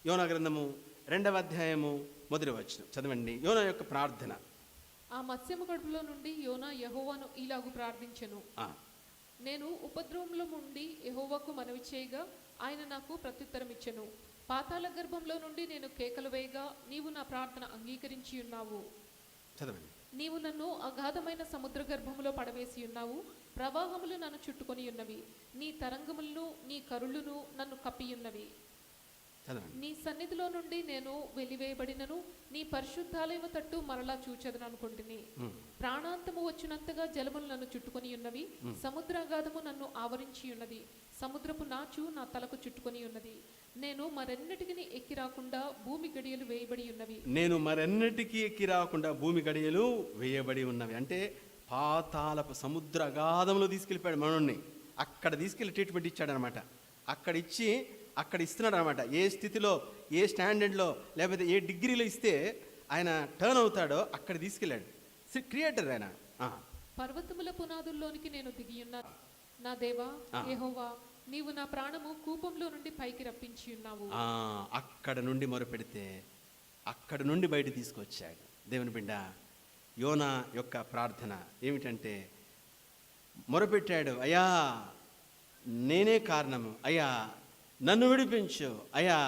యోనా గ్రంథము 2వ అధ్యాయము మొదటి వచనం చదవండి. యోనా యొక్క ప్రార్థన. ఆ మత్స్యము కడుపులో నుండి యోనా యెహోవాను ఇలాగు ప్రార్థించెను. నేను ఉపద్రవంలో నుండి యెహోవాకు మనవి చేయగా ఆయన నాకు ప్రత్యుత్తరం ఇచ్చెను. పాతాళ గర్భంలో నుండి నేను కేకలు వేయగా నీవు నా ప్రార్థన అంగీకరించి ఉన్నావు. చదవండి. నీవు నన్ను అగాధమైన సముద్ర గర్భములో పడవేసి ఉన్నావు. ప్రవాహములు నన్ను చుట్టుకొని ఉన్నవి. నీ తరంగములను నీ కరుళ్ళును నన్ను కప్పియున్నవి. నీ సన్నిధిలో నుండి నేను వెలివేయబడినను నీ పరిశుద్ధాలయము తట్టు మరలా చూచెదను అనుకుంటుని. ప్రాణాంతము వచ్చినంతగా జలములు నన్ను చుట్టుకొని ఉన్నవి. సముద్రాగాధము నన్ను ఆవరించి ఉన్నది. సముద్రపు నాచు నా తలకు చుట్టుకొని ఉన్నది. నేను మరెన్నటికి ఎక్కి రాకుండా భూమి గడియలు వేయబడి ఉన్నవి. నేను మరెన్నటికి ఎక్కి రాకుండా భూమి గడియలు వేయబడి ఉన్నవి అంటే పాతాళపు సముద్ర అగాధంలో తీసుకెళ్ళిపోయాడు మనోడిని. అక్కడ తీసుకెళ్ళి ట్రీట్మెంట్ ఇచ్చాడు అనమాట. అక్కడ ఇస్తున్నాడు అనమాట. ఏ స్థితిలో, ఏ స్టాండర్డ్లో, లేకపోతే ఏ డిగ్రీలో ఇస్తే ఆయన టర్న్ అవుతాడో అక్కడ తీసుకెళ్ళాడు. క్రియేటర్ ఆయన. పర్వతముల పునాదుల్లోనికి నేను దిగియున్నాను. నా దేవా యెహోవా, నీవు నా ప్రాణము కూపంలో నుండి పైకి రప్పించి ఉన్నావు. అక్కడ నుండి మొరపెడితే అక్కడ నుండి బయట తీసుకొచ్చాడు. దేవుని బిడ్డ, యోనా యొక్క ప్రార్థన ఏమిటంటే మొరపెట్టాడు, అయ్యా నేనే కారణము, అయ్యా నన్ను విడిపించు, అయ్యా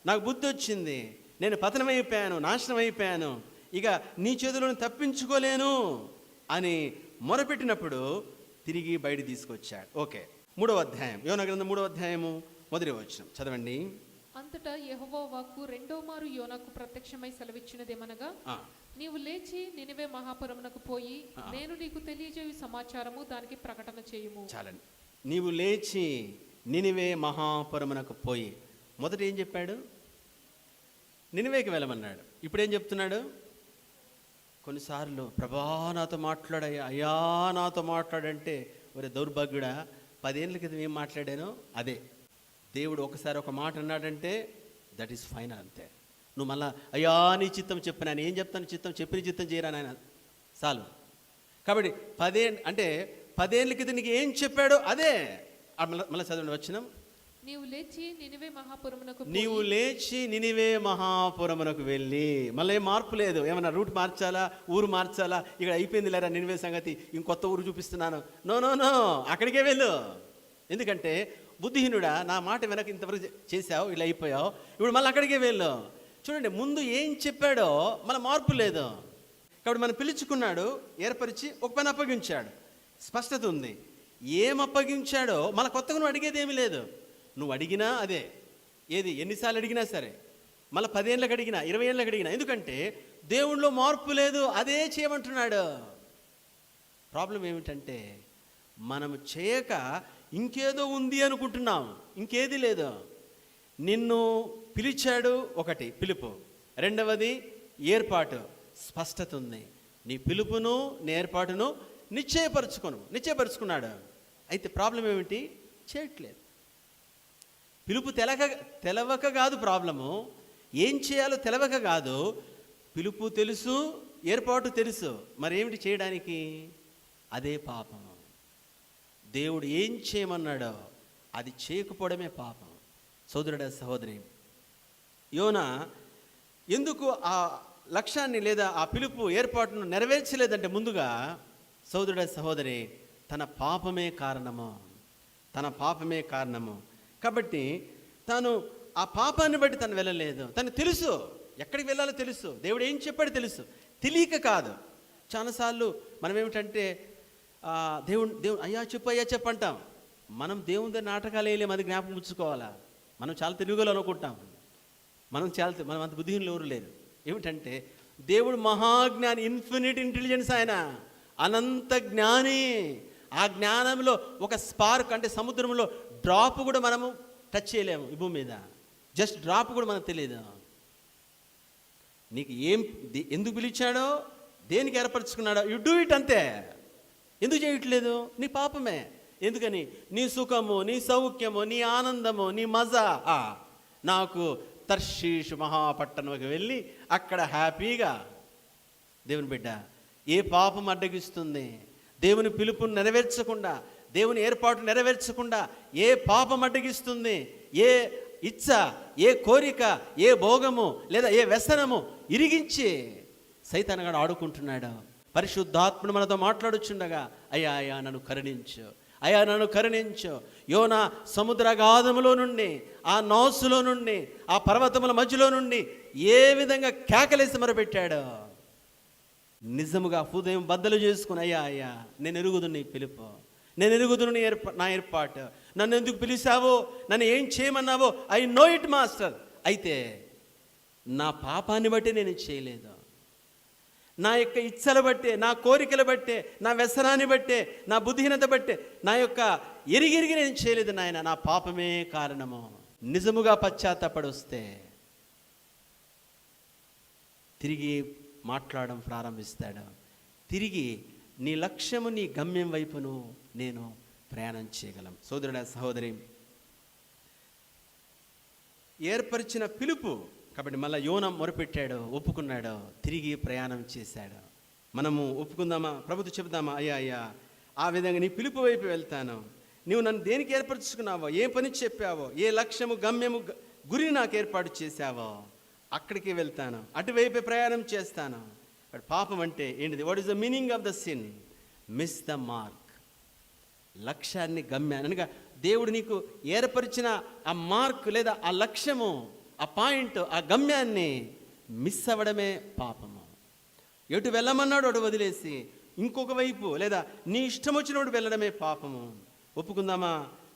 నాకు బుద్ధి వచ్చింది, నేను పతనమైపోయాను, నాశనం అయిపోయాను, ఇక నీ చేతులను తప్పించుకోలేను అని మొరపెట్టినప్పుడు తిరిగి బయట తీసుకొచ్చాడు. ఓకే, 3వ అధ్యాయం యోనా గ్రంథం 3వ అధ్యాయము మొదటి వచనం చదవండి. అంతటా యెహోవా వాక్కు రెండో మారు యోనాకు ప్రత్యక్షమై సెలవిచ్చినదేమనగా, నీవు లేచి నినివే మహాపురమునకు పోయి నేను నీకు తెలియజేయు సమాచారము దానికి ప్రకటన చేయుము. చాలండి. నీవు లేచి నినివే మహాపురమునకు పోయి. మొదట ఏం చెప్పాడు? నినివేకి వెళ్ళమన్నాడు. ఇప్పుడేం చెప్తున్నాడు? కొన్నిసార్లు ప్రభా నాతో మాట్లాడయ్యా, అయ్యా నాతో మాట్లాడంటే ఒరే దౌర్భాగ్యుడా, 10 ఏళ్ళ క్రితం ఏం మాట్లాడానో అదే. దేవుడు ఒకసారి ఒక మాట అన్నాడంటే దట్ ఈస్ ఫైనల్, అంతే. నువ్వు మళ్ళా అయ్యా నీ చిత్తం చెప్పిన ఆయన ఏం చెప్తాను, చెప్పిన చిత్తం చేయరా నాయన చాలు. కాబట్టి 10 ఏళ్ళ క్రితం నీకు ఏం చెప్పాడో అదే. మళ్ళీ చదవండి వచనం. నీవు లేచి నినివే మహాపురమునకు వెళ్ళి. మళ్ళీ ఏం మార్పు లేదు. ఏమన్నా రూట్ మార్చాలా, ఊరు మార్చాలా, ఇక్కడ అయిపోయింది లేరా నినివే సంగతి, ఇంకొత్త ఊరు చూపిస్తున్నాను, నో నో నో, అక్కడికే వెళ్ళు. ఎందుకంటే బుద్ధిహీనుడా, నా మాట వెనక ఇంతవరకు చేసావు, ఇలా అయిపోయావు, ఇప్పుడు మళ్ళీ అక్కడికే వెళ్ళు. చూడండి, ముందు ఏం చెప్పాడో మళ్ళీ మార్పు లేదు. కాబట్టి మనం పిలుచుకున్నాడు, ఏర్పరిచి ఒక పని అప్పగించాడు, స్పష్టత ఉంది. ఏం అప్పగించాడో మళ్ళీ కొత్తగా నువ్వు అడిగేది ఏమీ లేదు. నువ్వు అడిగినా అదే, ఏది ఎన్నిసార్లు అడిగినా సరే, మళ్ళీ 10 ఏళ్ళకి అడిగినా 20 ఏళ్ళకి అడిగినా, ఎందుకంటే దేవుడిలో మార్పు లేదు, అదే చేయమంటున్నాడు. ప్రాబ్లం ఏమిటంటే మనం చేయక ఇంకేదో ఉంది అనుకుంటున్నాం, ఇంకేది లేదు. నిన్ను పిలిచాడు, ఒకటి పిలుపు, రెండవది ఏర్పాటు, స్పష్టత ఉంది. నీ పిలుపును నీ ఏర్పాటును నిశ్చయపరుచుకున్నాడు. అయితే ప్రాబ్లం ఏమిటి? చేయట్లేదు. పిలుపు తెలవక కాదు ప్రాబ్లము, ఏం చేయాలో తెలవక కాదు. పిలుపు తెలుసు, ఏర్పాటు తెలుసు, మరేమిటి చేయడానికి? అదే పాపము. దేవుడు ఏం చేయమన్నాడో అది చేయకపోవడమే పాపం. సోదరుడా, సహోదరి, యోనా ఎందుకు ఆ లక్ష్యాన్ని లేదా ఆ పిలుపు ఏర్పాటును నెరవేర్చలేదంటే ముందుగా సోదరుడ సహోదరి, తన పాపమే కారణము. కాబట్టి తాను ఆ పాపాన్ని బట్టి తను వెళ్ళలేదు. తను తెలుసు ఎక్కడికి వెళ్ళాలో తెలుసు, దేవుడు ఏం చెప్పాడు తెలుసు, తెలియక కాదు. చాలాసార్లు మనం ఏమిటంటే దేవుడు అయ్యా చెప్పు అంటాం. మనం దేవుని నాటకాలు వేయలేము, అది జ్ఞాపకం ఉంచుకోవాలా. మనం చాలా తెలుగులో అనుకుంటాం, మనం అంత బుద్ధిహీనులు ఎవరు లేరు. ఏమిటంటే దేవుడు మహాజ్ఞాని, ఇన్ఫినిట్ ఇంటెలిజెన్స్, ఆయన అనంత జ్ఞాని. ఆ జ్ఞానంలో ఒక స్పార్క్, అంటే సముద్రంలో డ్రాప్ కూడా మనము టచ్ చేయలేము. ఈ భూమి మీద జస్ట్ డ్రాప్ కూడా మనకు తెలియదు. నీకు ఎందుకు పిలిచాడో, దేనికి ఏర్పరచుకున్నాడో, యు డూ ఇట్, అంతే. ఎందుకు చేయట్లేదు? నీ పాపమే. ఎందుకని? నీ సుఖము, నీ సౌఖ్యము, నీ ఆనందము, నీ మజా. నాకు తర్షీషు మహాపట్టణంకి వెళ్ళి అక్కడ హ్యాపీగా. దేవుని బిడ్డ, ఏ పాపం అడ్డగిస్తుంది? దేవుని పిలుపుని నెరవేర్చకుండా, దేవుని ఏర్పాటు నెరవేర్చకుండా ఏ పాపం అడ్డగిస్తుంది? ఏ ఇచ్చ, ఏ కోరిక, ఏ భోగము లేదా ఏ వ్యసనము ఇరిగించి సైతానుగాడు ఆడుకుంటున్నాడు. పరిశుద్ధాత్ముడు మనతో మాట్లాడుచుండగా, అయ్యా అయ్యా నన్ను కరుణించు, అయ్యా నన్ను కరుణించు. యోనా సముద్రగాధములో నుండి, ఆ నోసులో నుండి, ఆ పర్వతముల మధ్యలో నుండి ఏ విధంగా కేకలేసి మొరపెట్టాడు. నిజముగా హృదయం బద్దలు చేసుకుని, అయ్యా అయ్యా నేను ఎరుగుదు నీ పిలుపు, నేను ఎరుగుదును నా ఏర్పాటు, నన్ను ఎందుకు పిలిచావో, నన్ను ఏం చేయమన్నావో, ఐ నో ఇట్ మాస్టర్. అయితే నా పాపాన్ని బట్టి నేను చేయలేదు, నా యొక్క ఇచ్చలు బట్టే, నా కోరికలు బట్టే, నా వ్యసనాన్ని బట్టే, నా బుద్ధిహీనత బట్టే, నా యొక్క ఎరిగిరిగి నేను చేయలేదు నాయన, నా పాపమే కారణము. నిజముగా పశ్చాత్తాపడొస్తే తిరిగి మాట్లాడడం ప్రారంభిస్తాడు. తిరిగి నీ లక్ష్యము, నీ గమ్యం వైపును నేను ప్రయాణం చేయగలం. సోదరుడా, సహోదరి, ఏర్పరిచిన పిలుపు కాబట్టి మళ్ళీ యోనా మొరపెట్టాడు, ఒప్పుకున్నాడు, తిరిగి ప్రయాణం చేశాడు. మనము ఒప్పుకుందామా? ప్రభుత్వం చెబుదామా, అయ్యా అయ్యా ఆ విధంగా నీ పిలుపు వైపు వెళ్తాను, నువ్వు నన్ను దేనికి ఏర్పరచుకున్నావో, ఏ పని చెప్పావో, ఏ లక్ష్యము, గమ్యము, గురిని నాకు ఏర్పాటు చేశావో అక్కడికి వెళ్తాను, అటువైపే ప్రయాణం చేస్తాను. పాపం అంటే ఏంటిది? What is the meaning of the sin? Miss the mark. లక్ష్యాన్ని, గమ్యాన్ని, అనగా దేవుడు నీకు ఏర్పరిచిన ఆ మార్క్ లేదా ఆ లక్ష్యము, ఆ పాయింట్, ఆ గమ్యాన్ని మిస్ అవ్వడమే పాపము. ఎటు వెళ్ళమన్నాడు అటు వదిలేసి ఇంకొక వైపు లేదా నీ ఇష్టం వచ్చినప్పుడు వెళ్ళడమే పాపము. ఒప్పుకుందామా?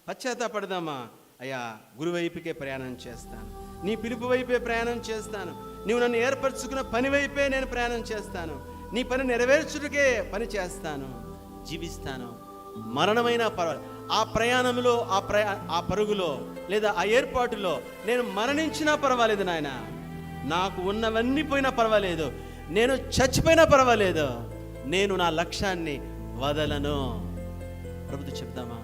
పశ్చాత్తాపడదామా? అయ్యా గురువైపుకే ప్రయాణం చేస్తాను, నీ పిలుపు వైపే ప్రయాణం చేస్తాను, నీవు నన్ను ఏర్పరచుకున్న పని వైపే నేను ప్రయాణం చేస్తాను, నీ పని నెరవేర్చుటకే పని చేస్తాను, జీవిస్తాను. మరణమైనా పర్వాలేదు, ఆ ప్రయాణంలో, ఆ పరుగులో లేదా ఆ ఏర్పాటులో నేను మరణించినా పర్వాలేదు నాయన, నాకు ఉన్నవన్నీ పోయినా పర్వాలేదు, నేను చచ్చిపోయినా పర్వాలేదు, నేను నా లక్ష్యాన్ని వదలను. ప్రభుత్వం చెప్దామా?